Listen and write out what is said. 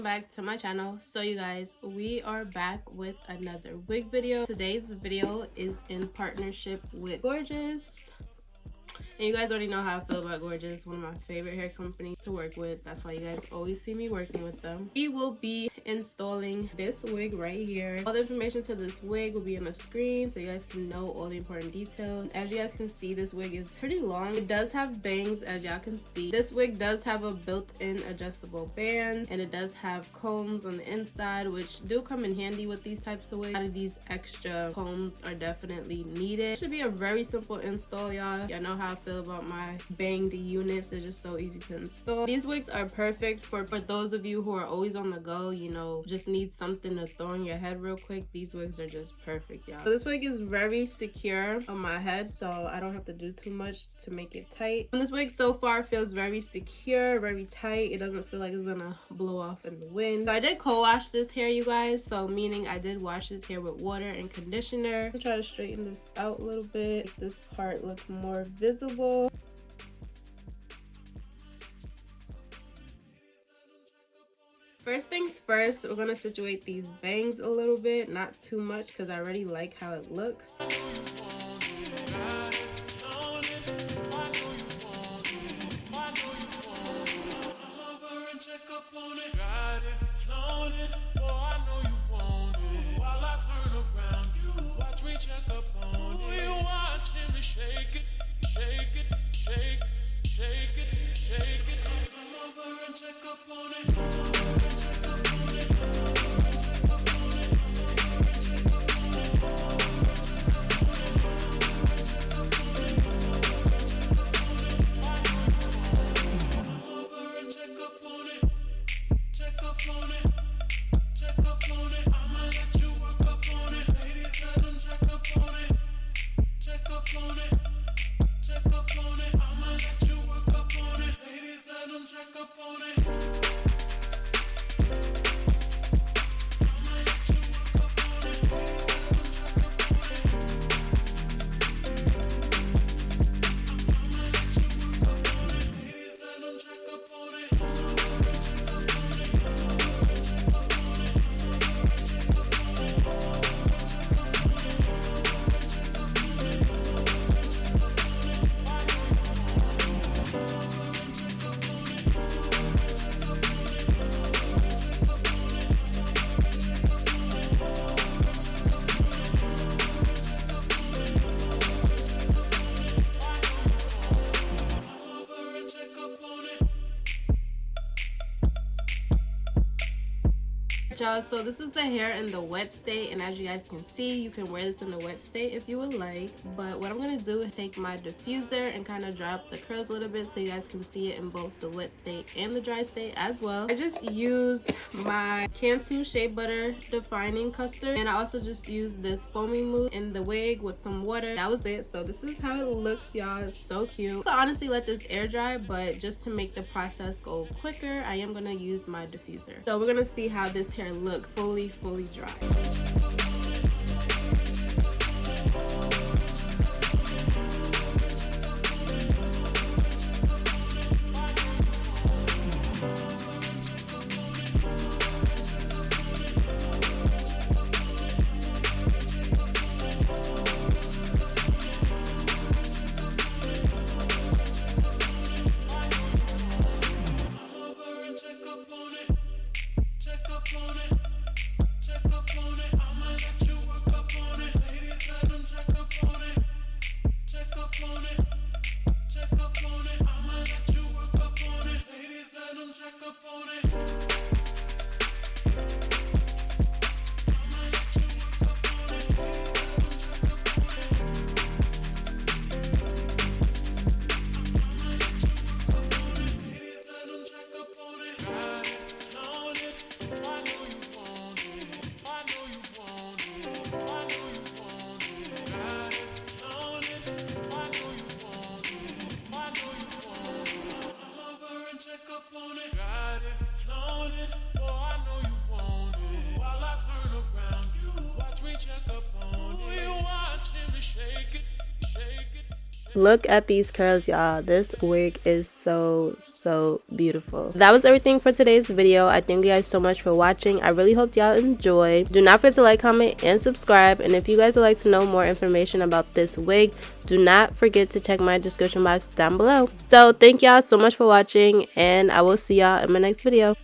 back to my channel. So you guys, we are back with another wig video. Today's video is in partnership with Gorgius. And you guys already know how I feel about Gorgius, one of my favorite hair companies to work with. That's why you guys always see me working with them. We will be installing this wig right here. All the information to this wig will be on the screen so you guys can know all the important details. As you guys can see, this wig is pretty long. It does have bangs, as y'all can see. This wig does have a built-in adjustable band, and it does have combs on the inside, which do come in handy with these types of wigs. A lot of these extra combs are definitely needed. It should be a very simple install, y'all. Y'all know how I feel about my banged units. They're just so easy to install. These wigs are perfect for those of you who are always on the go, you know, just need something to throw in your head real quick. These wigs are just perfect, y'all. So this wig is very secure on my head, so I don't have to do too much to make it tight. And this wig so far feels very secure, very tight. It doesn't feel like it's gonna blow off in the wind. So I did co-wash this hair, you guys, so meaning I did wash this hair with water and conditioner. I'll try to straighten this out a little bit, make this part look more visible. First things first, we're gonna situate these bangs a little bit, not too much because I already like how it looks. Y'all, so this is the hair in the wet state, and as you guys can see, you can wear this in the wet state if you would like, but what I'm gonna do is take my diffuser and kind of dry up the curls a little bit so you guys can see it in both the wet state and the dry state as well. I just used my Cantu Shea Butter Defining Custard, and I also just used this foaming mousse in the wig with some water. That was it. So this is how it looks, y'all. It's so cute. You could honestly let this air dry, but just to make the process go quicker, I am gonna use my diffuser. So we're gonna see how this hair look fully dry. Check up on it. Look at these curls, y'all. This wig is so beautiful. That was everything for today's video. I thank you guys so much for watching. I really hope y'all enjoy. Do not forget to like, comment, and subscribe. And if you guys would like to know more information about this wig, do not forget to check my description box down below. So thank y'all so much for watching, and I will see y'all in my next video.